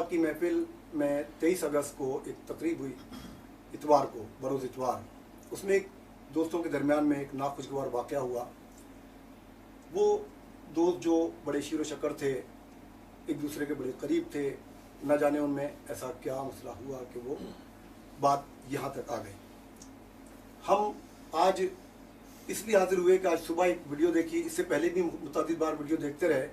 पाक की महफिल में 23 अगस्त को एक तकरीब हुई, इतवार को, बरोज़ इतवार। उसमें एक दोस्तों के दरमियान में एक नाखुशगवार वाक़या हुआ। वो दोस्त जो बड़े शीर व शक्कर थे, एक दूसरे के बड़े करीब थे, न जाने उनमें ऐसा क्या मसला हुआ कि वो बात यहाँ तक आ गई। हम आज इसलिए हाजिर हुए कि आज सुबह एक वीडियो देखी, इससे पहले भी मुतअद्दिद बार वीडियो देखते रहे,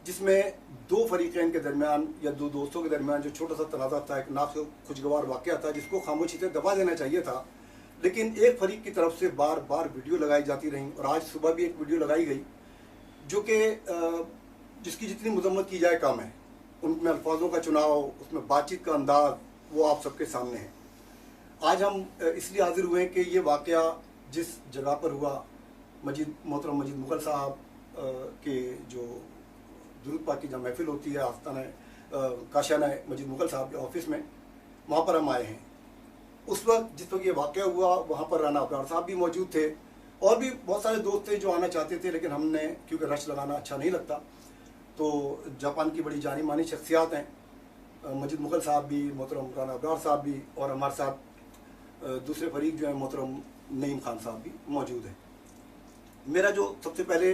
जिसमें दो फरीक़ैन के दरमियान या दो दोस्तों के दरमियान जो छोटा सा तनाज़ा था, एक नाखुशगवार वाक़या था जिसको खामोशी से दबा देना चाहिए था, लेकिन एक फरीक की तरफ से बार बार वीडियो लगाई जाती रही। और आज सुबह भी एक वीडियो लगाई गई जो कि जिसकी जितनी मजम्मत की जाए कम है। उनमें अल्फाजों का चुनाव, उसमें बातचीत का अंदाज, वो आप सबके सामने है। आज हम इसलिए हाजिर हुए कि ये वाक़या जिस जगह पर हुआ, मोहतरम मजीद मुग़ल साहब के जो दुरूद पाक की जहाँ महफिल होती है, आस्ताना काशाना मजीद मुग़ल साहब के ऑफिस में, वहाँ पर हम आए हैं। उस वक्त जिस वक्त ये वाक़या हुआ, वहाँ पर राना अबरार साहब भी मौजूद थे और भी बहुत सारे दोस्त थे जो आना चाहते थे, लेकिन हमने, क्योंकि रश लगाना अच्छा नहीं लगता, तो जापान की बड़ी जानी मानी शख्सियात हैं, मजीद मुग़ल साहब भी, मोहतरम राना अबरार साहब भी, और हमारे साथ दूसरे फरीक जो हैं मोहतरम नईम खान साहब भी मौजूद हैं। मेरा जो सबसे पहले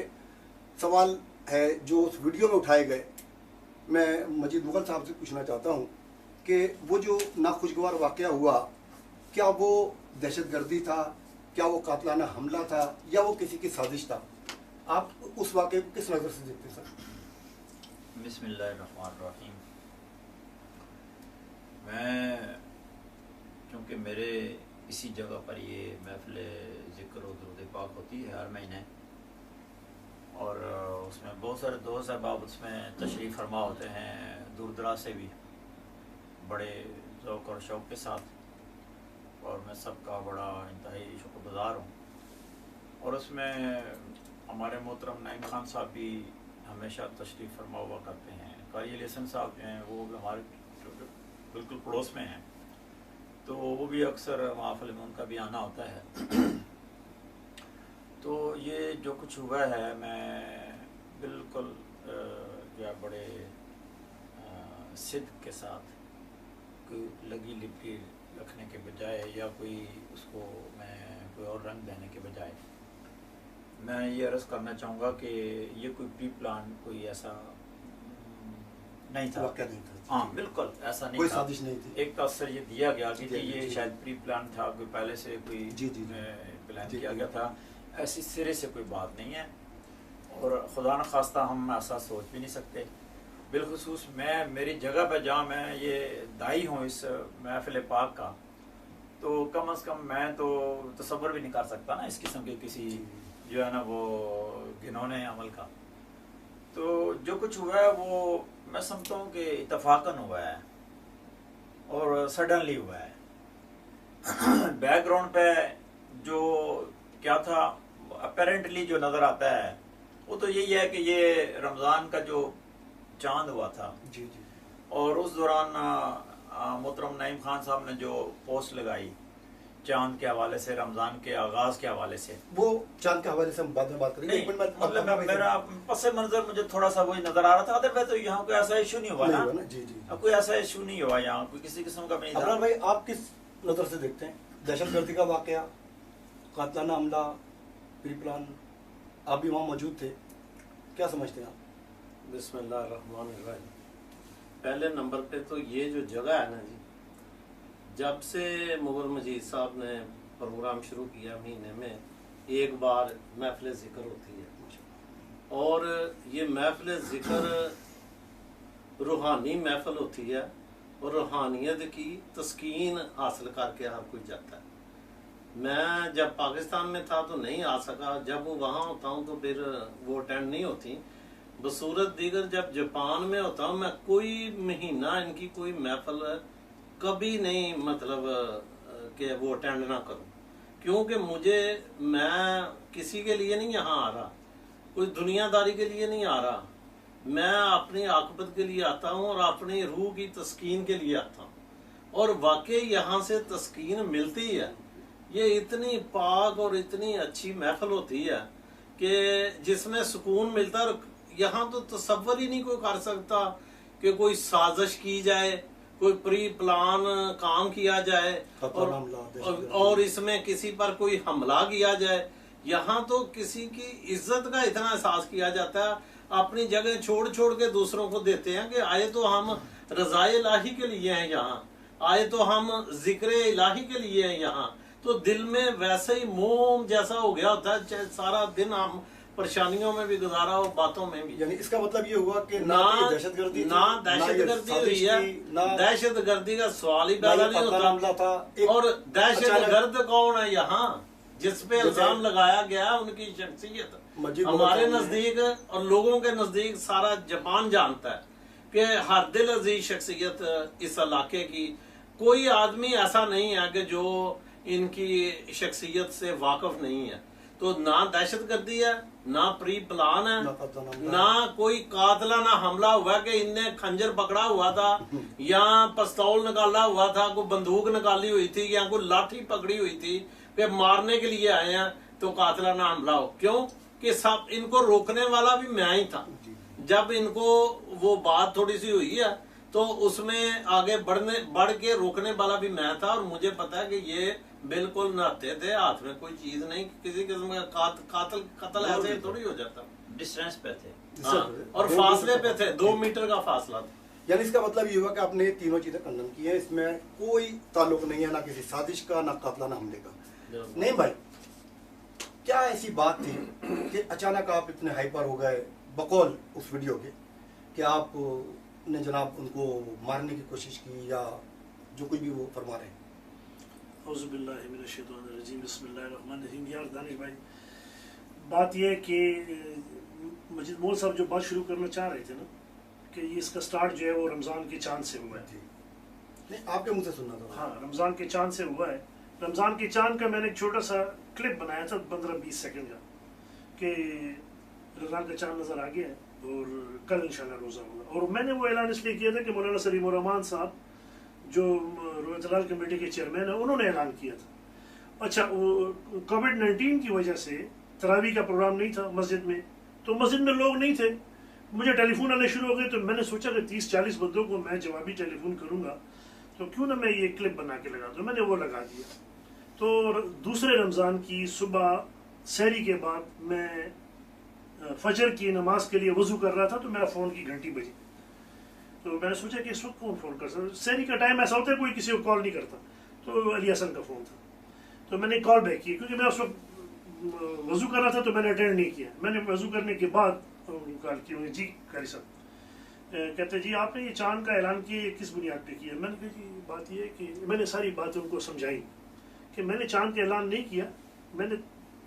सवाल है जो उस वीडियो में उठाए गए, मैं मजीद मुग़ल साहब से पूछना चाहता हूँ कि वो जो नाखुशगवार वाक़या हुआ, क्या वो दहशतगर्दी था, क्या वो कातलाना हमला था, या वो किसी की साजिश था? आप उस वाक़े को किस नज़र से देखते हैं सर? बिस्मिल्लाहिर्रहमानिर्रहीम। मैं, चूँकि मेरे इसी जगह पर ये महफिल ज़िक्र और दुरूद पाक होती है हर महीने, और उसमें बहुत सारे दोस्त अहबाब उसमें तशरीफ़ फरमा होते हैं, दूर दराज से भी, बड़े ज़ौक़ और शौक़ के साथ, और मैं सबका बड़ा इंतहाई शुक्रगुज़ार हूँ। और उसमें हमारे मोहतरम नईम खान साहब भी हमेशा तशरीफ़ फरमा हुआ करते हैं। कारी अली हसन साहब जो हैं वो हमारे बिल्कुल पड़ोस में हैं, तो वो भी अक्सर महफ़िल में उनका भी आना होता है। तो ये जो कुछ हुआ है, मैं बिल्कुल क्या बड़े सिद्क़ के साथ, कोई लगी लिपटी रखने के बजाय या कोई उसको मैं कोई और रंग देने के बजाय, मैं ये अर्ज़ करना चाहूँगा कि ये कोई प्री प्लान, कोई ऐसा नहीं था। हाँ, बिल्कुल ऐसा नहीं, कोई साजिश नहीं थी। एक तअस्सुर ये दिया गया कि ये शायद प्री प्लान था, कोई पहले से कोई प्लान किया गया था। ऐसी सिरे से कोई बात नहीं है, और खुदा न खास्ता हम ऐसा सोच भी नहीं सकते। बिलखुसूस मैं, मेरी जगह पर जहाँ मैं ये दाई हूँ इस महफिल पाक का, तो कम अज़ कम मैं तो तसव्वुर भी नहीं कर सकता ना इस किस्म के किसी जो है ना वो घिनौने अमल का। तो जो कुछ हुआ है वो मैं समझता हूँ कि इत्तफाकन हुआ है और सडनली हुआ है। बैकग्राउंड पे जो क्या था, अपेरेंटली जो नज़र आता है वो तो यही है कि ये रमज़ान का जो चांद हुआ था, जी जी, और उस दौरान मोहतरम नईम खान साहब ने जो पोस्ट लगाई चांद के हवाले से, रमज़ान के आगाज़ के हवाले से, वो चांद के हवाले से हम बाद में बात करेंगे। मतलब मेरा पस मंजर मुझे थोड़ा सा वही नजर आ रहा था। अदरवाइज तो यहाँ कोई ऐसा इशू नहीं हुआ ना। जी जी, कोई ऐसा इशू नहीं हुआ यहाँ, कोई किसी किस्म का नहीं था। भाई आप किस नज़र से देखते हैं दहशतगर्दी का वाक़या, कातलाना हमला, प्री प्लान? आप भी वहाँ मौजूद थे, क्या समझते हैं आप? बिस्मिल्लाहिर्रहमानिर्रहीम। पहले नंबर पे तो ये जो जगह है ना जी, जब से मुग़ल मजीद साहब ने प्रोग्राम शुरू किया, महीने में एक बार महफिल ज़िक्र होती है, और ये महफिल ज़िक्र रूहानी महफिल होती है, और रूहानियत की तस्कीन हासिल करके हर कोई जाता है। मैं जब पाकिस्तान में था तो नहीं आ सका, जब वो वहाँ होता हूँ तो फिर वो अटेंड नहीं होती। बसूरत दीगर जब जापान में होता हूँ मैं, कोई महीना इनकी कोई महफिल कभी नहीं मतलब कि वो अटेंड ना करूँ, क्योंकि मैं किसी के लिए नहीं यहाँ आ रहा, कोई दुनियादारी के लिए नहीं आ रहा, मैं अपनी आकबत के लिए आता हूँ और अपनी रूह की तस्कीन के लिए आता हूँ, और वाकई यहाँ से तस्कीन मिलती है। ये इतनी पाक और इतनी अच्छी महफिल होती है कि जिसमें सुकून मिलता है। यहाँ तो तसव्वुर ही नहीं कोई कर सकता कि कोई साजिश की जाए, कोई प्री प्लान काम किया जाए और इसमें किसी पर कोई हमला किया जाए। यहाँ तो किसी की इज्जत का इतना एहसास किया जाता है, अपनी जगह छोड़ छोड़ के दूसरों को देते हैं कि आए तो हम रज़ाए इलाही के लिए हैं, यहाँ आए तो हम जिक्र इलाही के लिए हैं यहाँ। तो दिल में वैसे ही मोम जैसा हो गया होता है, चाहे सारा दिन हम परेशानियों में भी गुजारा हो, बातों में भी। यानी इसका मतलब ये हुआ कि ना दहशतगर्दी हुई है, दहशतगर्दी का सवाल ही पैदा नहीं होता। और दहशतगर्द कौन है यहाँ जिसपे इल्जाम लगाया गया, उनकी शख्सियत हमारे नजदीक और लोगों के नजदीक सारा जापान जानता है कि हर दिल अजीज शख्सियत इस इलाके की कोई आदमी ऐसा नहीं है कि जो इनकी शख्सियत से वाकिफ नहीं है। तो ना दहशतगर्दी है, ना प्री प्लान है, ना कोई कातलाना हमला हुआ कि इनने खंजर पकड़ा हुआ था या पिस्तौल निकाला हुआ था, कोई बंदूक निकाली हुई थी या कोई लाठी पकड़ी हुई थी कि मारने के लिए आए हैं तो कातलाना हमला हो। क्यों कि सब इनको रोकने वाला भी मैं ही था। जब इनको वो बात थोड़ी सी हुई है तो उसमें आगे बढ़ के रोकने वाला भी मैं था, और मुझे पता है कि ये बिल्कुल नहाते थे, हाथ में कोई चीज नहीं, किसी किस्म का कत्ल ऐसे थोड़ी हो जाता। डिस्टेंस पे थे, और फासले पे थे, 2 मीटर का फासला था। यानी इसका मतलब ये हुआ कि आपने तीनों चीजें खंडन की है, इसमें कोई ताल्लुक नहीं है ना किसी साजिश का ना कातलाना हमले का। नहीं भाई, क्या ऐसी बात थी कि अचानक आप इतने हाइपर हो गए बकौल उस वीडियो के कि आपने जनाब उनको मारने की कोशिश की या जो कुछ भी वो फरमा रहे हैं? बिस्मिल्लाहिर्रहमानिर्रहीम। यार दानिश भाई, बात यह है कि मजीद मोल साहब जो बात शुरू करना चाह रहे थे ना कि इसका स्टार्ट जो है वो रमज़ान के चांद से हुआ है। नहीं, आपके मुंह से सुनना था। हाँ, रमज़ान के चांद से हुआ है। रमज़ान के चांद का मैंने एक छोटा सा क्लिप बनाया था 15-20 सेकंड का कि रमज़ान का चांद नज़र आ गया है और कल इंशाल्लाह रोज़ा होगा। और मैंने वो ऐलान इसलिए किया था कि मौलाना सलीम रहमान साहब जो रोज़ा हलाल कमेटी के चेयरमैन है, उन्होंने ऐलान किया था। अच्छा, कोविड-19 की वजह से तरावी का प्रोग्राम नहीं था मस्जिद में, तो मस्जिद में लोग नहीं थे। मुझे टेलीफोन आने शुरू हो गए, तो मैंने सोचा कि 30-40 बंदों को मैं जवाबी टेलीफोन करूंगा तो क्यों ना मैं ये क्लिप बना के लगा दूं। मैंने वो लगा दिया। तो दूसरे रमज़ान की सुबह सहरी के बाद मैं फजर की नमाज के लिए वजू कर रहा था, तो मेरा फ़ोन की घंटी बजी। तो मैंने सोचा कि इस वक्त कौन फ़ोन कर सकता। सहरी का टाइम ऐसा होता है कोई किसी को कॉल नहीं करता, तो अली हसन का फ़ोन था। तो मैंने कॉल बैक की, क्योंकि मैं उस वक्त वजू कर रहा था तो मैंने अटेंड नहीं किया। मैंने वजू करने के बाद कॉल की, जी कारी साहब। कहते जी आपने ये चांद का ऐलान किया, ये किस बुनियाद पे किया? मैंने कहा जी बात ये है कि मैंने सारी बातें उनको समझाई कि मैंने चांद का ऐलान नहीं किया। मैंने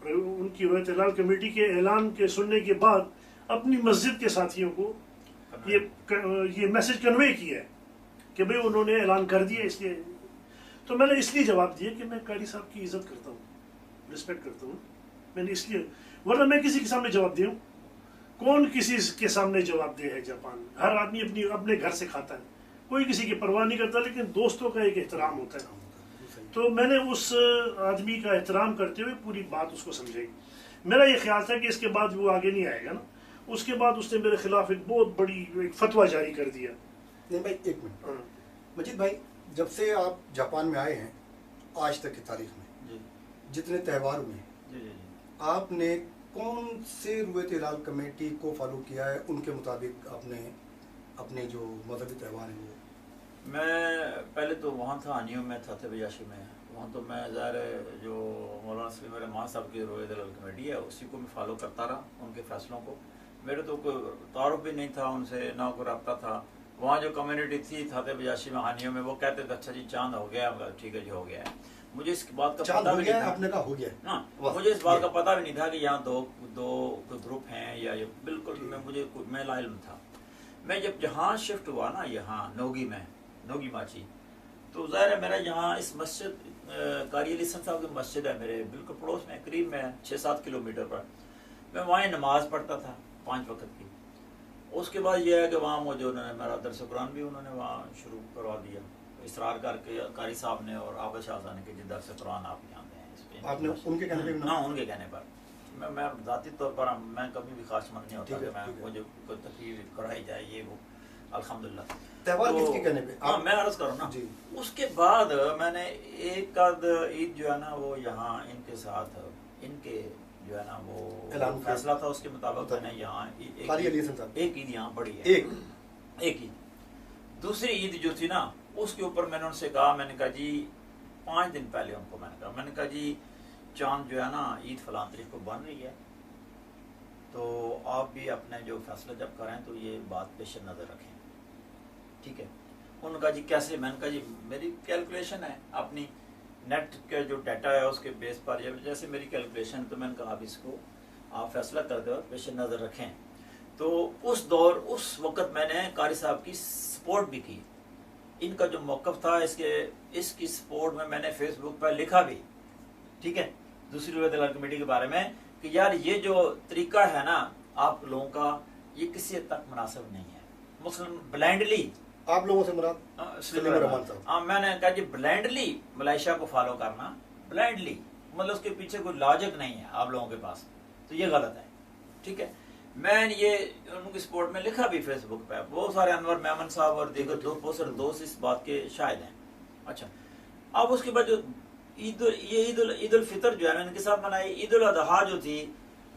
उनकी रोज़ा हलाल कमेटी के ऐलान के सुनने के बाद अपनी मस्जिद के साथियों को ये मैसेज कन्वे किया है कि भाई उन्होंने ऐलान कर दिया। इसलिए तो मैंने इसलिए जवाब दिया कि मैं कारी साहब की इज्जत करता हूँ, रिस्पेक्ट करता हूँ। मैंने इसलिए, वरना मैं किसी के सामने जवाब दूँ? कौन किसी के सामने जवाब दे है? जापान में हर आदमी अपने घर से खाता है, कोई किसी की परवाह नहीं करता, लेकिन दोस्तों का एक एहतराम होता है। तो मैंने उस आदमी का एहतराम करते हुए पूरी बात उसको समझाई। मेरा ये ख्याल था कि इसके बाद वो आगे नहीं आएगा ना। उसके बाद उसने मेरे खिलाफ एक बहुत बड़ी एक फतवा जारी कर दिया। नहीं भाई, एक मिनट मजीद भाई, जब से आप जापान में आए हैं आज तक की तारीख में जितने त्यौहार हुए, आपने कौन से रोज़ा हलाल कमेटी को फॉलो किया है? उनके मुताबिक आपने अपने जो मजहबी त्यौहार हैं वो? मैं पहले तो वहाँ था, आनियों में था, बयाशी में। वहाँ तो मैं ज़ाहिर जो मौलाना सलीम रहमान साहब की रोज़ा हलाल कमेटी है उसी को मैं फॉलो करता रहा, उनके फैसलों को। मेरे तो कोई तारुफ भी नहीं था उनसे, ना कोई रब्ता था। वहाँ जो कम्युनिटी थी था बयाशी में, आनियों में, वो कहते थे अच्छा जी चांद हो गया, ठीक है जी हो गया है। मुझे इस बात का पता भी नहीं था। आपने कहा हो गया ना, मुझे इस बात का पता भी नहीं था कि यहाँ दो ग्रुप हैं या ये बिल्कुल मैं लाइल्म था। मैं जब जहाँ शिफ्ट हुआ ना, यहाँ नोगी माची, तो ज़ाहिर है मेरा यहाँ इस मस्जिद कारी अली हसन साहब की मस्जिद है मेरे बिल्कुल पड़ोस में, करीब में 6-7 किलोमीटर पर। मैं वहाँ नमाज पढ़ता था 5 वक्त की। उसके बाद यह है कि वहाँ मुझे उन्होंने मेरा दरस कुरान भी उन्होंने वहाँ शुरू करवा दिया, इसरार करके कारी साहब ने और आबद शाह ने कि जी दरस कुरान आप यहाँ दें। इस पर आपने उनके कहने पे? ना, उनके कहने पर। मैं ज़ाती तौर पर मैं कभी भी खासमंद नहीं होता कि मैं मुझे कोई तकलीफ कराई जाए ये वो। अल्हम्दुलिल्लाह। त्योहार किसके कहने पे? हाँ, मैं अर्ज करूँ ना जी। उसके बाद मैंने एक आध ईद जो है ना वो यहाँ इनके साथ इनके जो है ना वो फैसला था उसके मुताबिक मैंने यहाँ एक ईद यहाँ पढ़ी है, एक ईद। दूसरी ईद जो थी ना उसके ऊपर मैंने उनसे कहा, मैंने कहा जी 5 दिन पहले उनको मैंने कहा जी चांद जो है ना ईद फलां तारीख को बन रही है, तो आप भी अपने जो फैसला जब करें तो ये बात पेश नज़र रखें, ठीक है। उनका जी कैसे? मैंने कहा जी मेरी कैलकुलेशन है अपनी नेट का जो डाटा है उसके बेस पर जैसे मेरी कैलकुलेशन, तो मैंने कहा आप इसको आप फैसला कर दो, पेश नज़र रखें। तो उस दौर उस वक़्त मैंने कारी साहब की सपोर्ट भी की, इनका जो मौक़िफ़ था इसकी सपोर्ट में मैंने फेसबुक पर लिखा भी, ठीक है, दूसरी रूरत कमेटी के बारे में कि यार ये जो तरीका है ना आप लोगों का ये किसी हद तक मुनासिब नहीं है। मुस्लिम ब्लाइंडली आप लोगों से मुराद मैंने कहा जी ब्लाइंडली मलेशिया को फॉलो करना, ब्लाइंडली मतलब उसके पीछे कोई लॉजिक नहीं है आप लोगों के पास, तो ये गलत है, ठीक है। मैं ये उनकी सपोर्ट में लिखा भी फेसबुक पे, बहुत सारे अनवर मेमन साहब और दीगर दोस्त इस बात के शायद हैं। अच्छा, अब उसके बाद जो ईद उल फितर जो है मैंने इनके साथ मनाई, ईद उल अजहा जो थी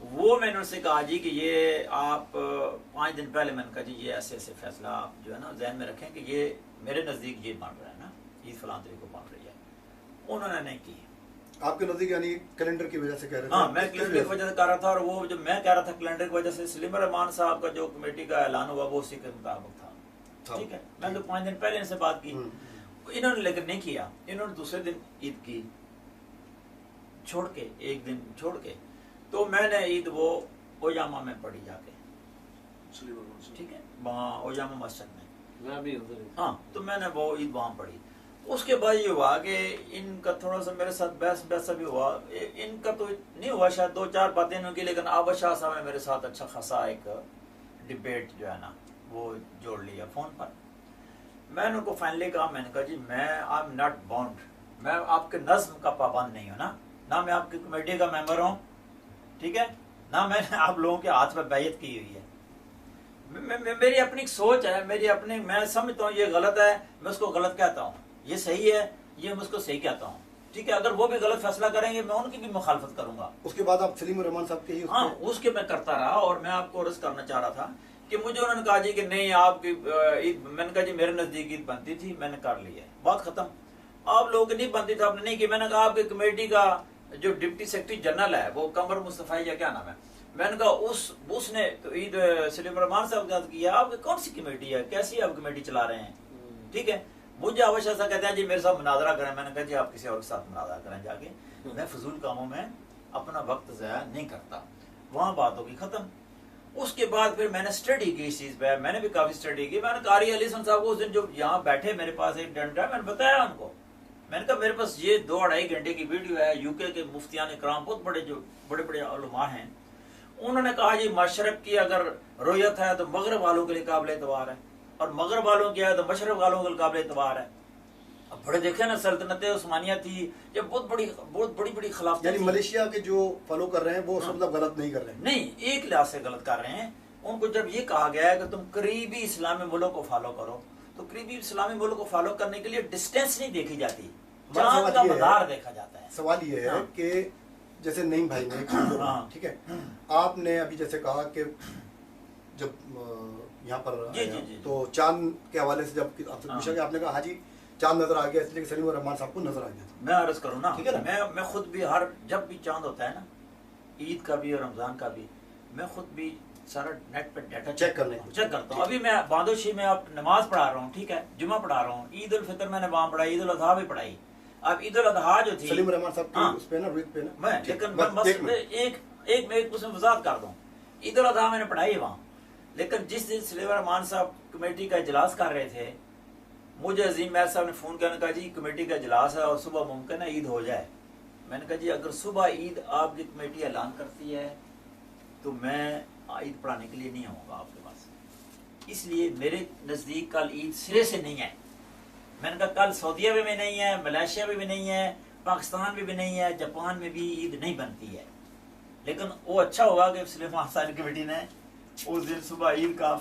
वो मैंने उनसे कहा जी कि ये आप 5 दिन पहले मैंने कहा जी ये ऐसे ऐसे फैसला आप जो है ना जहन में रखें कि ये मेरे नज़दीक ये बन रहा है ना ईद फलां तारीख को बन रही है, उन्होंने नहीं की। आपके नज़दीक यानी कैलेंडर की वजह से कह रहे थे? हाँ, मैं कैलेंडर की वजह से कह रहा था, और वो जो मैं कह रहा था कैलेंडर की वजह से सलीम रहमान साहब का जो कमेटी का ऐलान हुआ वो उसी के मुताबिक था, ठीक है। मैंने तो 5 दिन पहले इनसे बात की, इन्होंने लेकिन नहीं किया। इन्होंने दूसरे दिन ईद की छोड़ के, एक दिन छोड़ के, तो मैंने ईद वो ओजामा में पढ़ी जाके, ठीक है, वहाँ ओजामा मस्जिद में मैं भी उधर। हाँ, तो मैंने वो ईद वहाँ पढ़ी। उसके बाद ये हुआ कि इनका थोड़ा सा मेरे साथ बहस भी हुआ, इनका तो नहीं हुआ, शायद 2-4 बातें होंगी, लेकिन आबद शाह साहब ने मेरे साथ अच्छा खासा एक डिबेट जो है ना वो जोड़ लिया फोन पर। मैंने उनको फाइनली कहा, मैंने कहा जी मैं आई एम नॉट बाउंड, मैं आपके नज्म का पाबंद नहीं हूँ ना मैं आपकी कमेटी का मेंबर हूँ, ठीक है ना, मैंने आप लोगों के हाथ में बैयत की हुई है। मेरी अपनी सोच है, मेरी अपनी, मैं समझता हूँ ये गलत है, मैं उसको गलत कहता हूँ, ये सही है, ये मैं उसको सही कहता हूँ, ठीक है। अगर वो भी गलत फैसला करेंगे मैं उनकी भी मुखालफत करूंगा। उसके बाद आप सलीम रहमान साहब के ही हाँ, उसके मैं करता रहा, और मैं आपको अर्ज करना चाह रहा था कि मुझे उन्होंने कहा जी कि नहीं आपकी ईद, मैंने कहा जी मेरे नजदीक ईद बनती थी, मैंने कर ली है, बात खत्म। आप लोगों की नहीं बनती थी, आपने नहीं की। मैंने कहा आपकी कमेटी का जो डिप्टी सेक्रेटरी जनरल है वो कमर मुस्तफा या क्या नाम है, मैंने कहा उसने तो ईद सलीम रहमान साहब के साथ किया, आपकी कौन सी कमेटी है, कैसी आप कमेटी चला रहे हैं, ठीक है। मुझे अवश्य ऐसा कहते हैं जी मेरे साथ मुनाजरा करें, मैंने कहा जी आप किसी और के साथ मुनाजरा करें जाके, मैं फजूल कामों में अपना वक्त ज़ाया नहीं करता, वहाँ बात होगी खत्म। उसके बाद फिर मैंने स्टडी की इस चीज़ पे, मैंने भी काफ़ी स्टडी की। मैंने कारी अली साहब को उस दिन जो यहाँ बैठे मेरे पास एक डंडा, मैंने बताया उनको, मैंने कहा मेरे पास ये 2-2.5 घंटे की वीडियो है, यूके के मुफ्तियान इकराम बहुत बड़े जो बड़े उलमा हैं, उन्होंने कहा जी मशरक की अगर रोयत है तो मगरब वालों के लिए काबिल एतबार है, और मगरब वालों की है तो मशरक वालों के लिए काबिल एतबार है। अब बड़े देखे ना, सल्तनत उस्मानिया थी, ये बहुत बड़ी खिलाफत, यानी मलेशिया के जो फॉलो कर रहे हैं वो मतलब गलत नहीं कर रहे हैं, नहीं, एक लिहाज से गलत कर रहे हैं। उनको जब ये कहा गया है कि तुम करीबी इस्लामी मुल्क को फॉलो करो, तो करीबी इस्लामी मुल्क को फॉलो करने के लिए डिस्टेंस नहीं देखी जाती, चांद का मदार देखा जाता है। सवाल ये है कि जैसे नईम भाई ने, ठीक है, आपने अभी जैसे कहा कि जब यहाँ पर जी, तो चांद के हवाले से जब आपसे पूछा गया, आपने कहा हाँ जी चांद नजर आ गया, इसलिए सलीम रहमान साहब को नजर आ गया था। मैं अर्ज करूँ ना, ठीक है ना, मैं खुद भी जब भी चांद होता है ना, ईद का भी और रमजान का भी, मैं खुद भी सारा नेट पे डाटा चेक करता हूँ। अभी मैं बादोशी में अब नमाज पढ़ा रहा हूँ, ठीक है, जुमा पढ़ा रहा हूँ, ईद उल फितर मैंने वहाँ पढ़ाई, ईद उल अजहा भी पढ़ाई। अब ईद उल अजहा जो थी सलीम रहमान साहब की उस पे ना, रुत पे ना, मैं लेकिन एक उसमें वजाहत कर दूं, ईद उल अजहा मैंने पढ़ाई वहाँ, लेकिन जिस दिन सलीम रहमान साहब कमेटी का इजलास कर रहे थे, मुझे अजीम मैर साहब ने फोन किया, कहा जी कमेटी का इजलास है और सुबह मुमकिन है ईद हो जाए। मैंने कहा जी अगर सुबह ईद आपकी कमेटी ऐलान करती है तो मैं ईद पढ़ाने के लिए नहीं आऊँगा आपके पास, इसलिए मेरे नज़दीक कल ईद सिरे से नहीं है। मैंने कहा कल सऊदीया में भी नहीं है, मलेशिया में भी नहीं है, पाकिस्तान में भी नहीं है, जापान में भी ईद नहीं बनती है। लेकिन वो अच्छा होगा कि सलीम साहब कमेटी ने उस दिन सुबह ईद का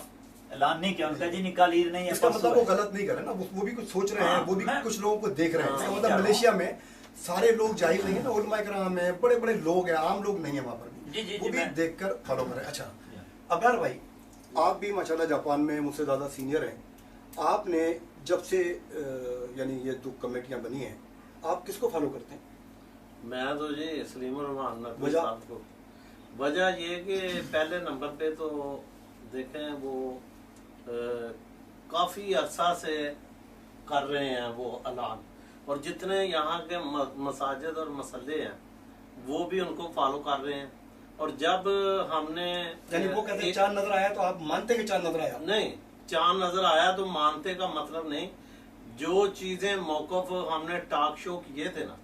ऐलान नहीं किया, उनका जी निकाल ईद नहीं है। इसका मतलब वो गलत नहीं कर रहे ना, वो भी कुछ सोच रहे हैं, वो भी कुछ लोगों को देख रहे हैं। इसका मतलब मलेशिया में सारे लोग जाहिर नहीं है ना, उलमा इकराम है, बड़े बड़े लोग हैं, आम लोग नहीं है वहाँ पर भी, वो भी देखकर फॉलो करें। अच्छा अबरार भाई, आप भी माशाल्लाह जापान में मुझसे ज़्यादा सीनियर हैं, आपने जब से यानी ये 2 कमेटियाँ बनी हैं, आप किसको फॉलो करते हैं? मैं तो जी सलीम रहमान नकवी साहब को। वजह ये कि पहले नंबर पे तो देखें वो काफ़ी अरसा से कर रहे हैं वो ऐलान, और जितने यहाँ के मसाजिद और मसल्ले हैं वो भी उनको फॉलो कर रहे हैं। और जब हमने यानी वो कहते हैं चांद नजर आया तो आप मानते कि चांद नजर आया? नहीं, चांद नजर आया तो मानते का मतलब नहीं। जो चीजें मौकफ हमने टॉक शो किए थे ना,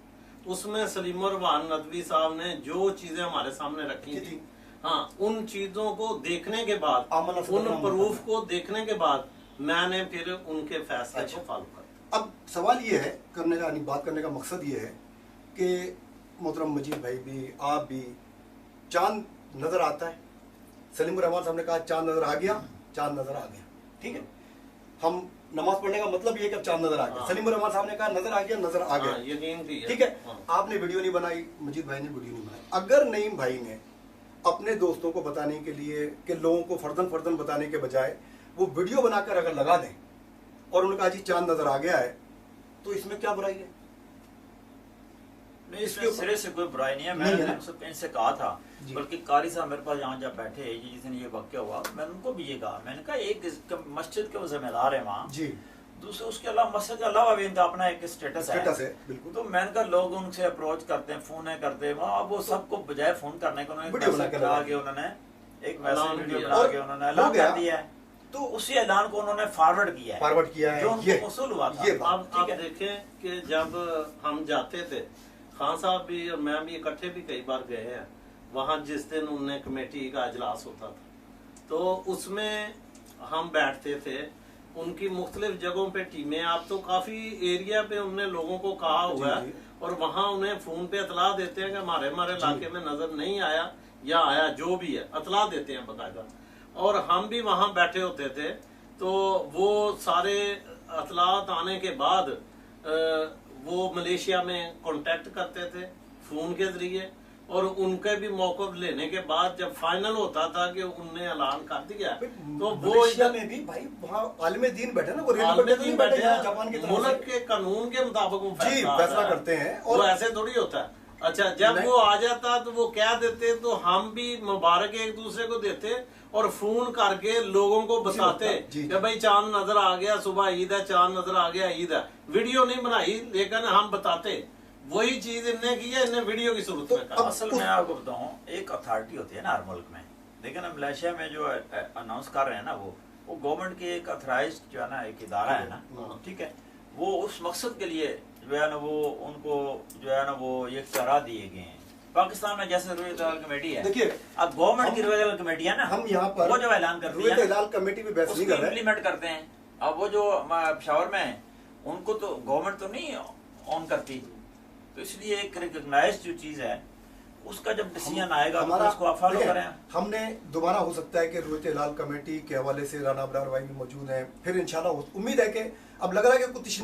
उसमें सलीम रहमान नदवी साहब ने जो चीजें हमारे सामने रखी थी, हाँ, उन चीजों को देखने के बाद, उन प्रूफ को देखने के बाद मैंने फिर उनके फैसले को फॉलो किया। अब सवाल ये है करने का, बात करने का मकसद ये है कि मोहतरम मजीद भाई भी, आप भी, चांद नजर आता है। सलीम रहमान साहब ने कहा चांद नजर आ गया, चांद नजर आ गया, ठीक है। हम नमाज पढ़ने का मतलब ये है कि चांद नजर आ गया। सलीम रहमान साहब ने कहा नजर आ गया, नजर आ गया, ठीक है। आपने वीडियो नहीं बनाई, मजीद भाई ने वीडियो नहीं बनाई। अगर नईम भाई ने अपने दोस्तों को बताने के लिए कि लोगों को फर्दन फर्दन बताने के बजाय वो वीडियो बनाकर अगर लगा दें और उन्होंने कहा जी चांद नजर आ गया है, तो इसमें क्या बुराई है? नहीं, इसके सिरे से कोई बुराई नहीं है। मैंने इनसे कहा था, बल्कि कारी साहब मेरे पास यहाँ जब बैठे जिस दिन ये वाक़या हुआ, मैंने उनको भी ये कहा, मैंने कहा एक मस्जिद के वो जिम्मेदार है वहाँ जी, दूसरे उसके अलावा मस्जिद के अलावा भी इनका अपना एक स्टेटस है बिल्कुल। तो मैंने कहा लोग उनसे अप्रोच करते हैं, फोन करते हैं, वहाँ वो सबको बजाय फोन करने के उन्होंने एक मैसेज वीडियो बना के उन्होंने ऐलान कर दिया है, तो उसी ऐलान को उन्होंने फॉरवर्ड किया है जो उनको वसूल हुआ था। अब देखें कि जब हम जाते थे, खान साहब भी और मैं भी इकट्ठे भी कई बार गए हैं वहाँ, जिस दिन उनने कमेटी का इजलास होता था, तो उसमें हम बैठते थे, उनकी मुख्तलिफ जगहों पे टीमें, आप तो काफी एरिया पे उनने लोगों को कहा हुआ है, और वहाँ उन्हें फोन पे इतला देते हैं कि हमारे इलाके में नजर नहीं आया या आया, जो भी है इतला देते हैं बाकायदा। और हम भी वहाँ बैठे होते थे, तो वो सारे इतलात आने के बाद वो मलेशिया में कांटेक्ट करते थे फोन के जरिए, और उनके भी मौक़िफ़ लेने के बाद जब फाइनल होता था कि उनने ऐलान कर दिया, तो वो इधर में भी भाई वहाँ आलिम दीन बैठे ना, वो दीन बैठे हैं जापान के मुल्क के कानून के मुताबिक वो फैसला करते हैं, और ऐसे थोड़ी होता है। अच्छा, जब वो आ जाता तो वो क्या देते, तो हम भी मुबारक एक दूसरे को देते और फोन करके लोगों को बताते कि भाई चांद नजर आ गया, सुबह ईद है, चांद नजर आ गया, ईद है। वीडियो नहीं बनाई, लेकिन हम बताते। वही चीज इनने की है, इनने वीडियो की सूरत में कहा। असल में आपको बताऊं, एक अथॉरिटी होती है ना हर मुल्क में, लेकिन मलेशिया में जो अनाउंस कर रहे हैं ना, वो गवर्नमेंट की एक अथॉराइज्ड जो है ना एक इदारा है ना, ठीक है, वो उस मकसद के लिए जो है ना वो उनको जो है ना वो ये इख्तियार दिए गए हैं। पाकिस्तान में जैसे रूए हिलाल कमेटी है, देखिए अब गवर्नमेंट की रूए हिलाल कमेटी है ना, हम यहाँ पर वो जो ऐलान करती है, रूए हिलाल कमेटी भी बहस नहीं कर रहे हैं, इम्प्लीमेंट करते हैं। अब वो जो पेशावर में है, उनको तो गवर्नमेंट तो नहीं ऑन करती, तो इसलिए एक रिकॉग्नाइज्ड जो चीज है उसका जब डिसीजन आएगा तो उसको आप फॉलो करें। हमने दोबारा हो सकता है कि रूए हिलाल कमेटी के हवाले से राना अबरार भाई भी मौजूद हैं, फिर इंशाल्लाह उम्मीद है कि अब लग रहा है कि कुछ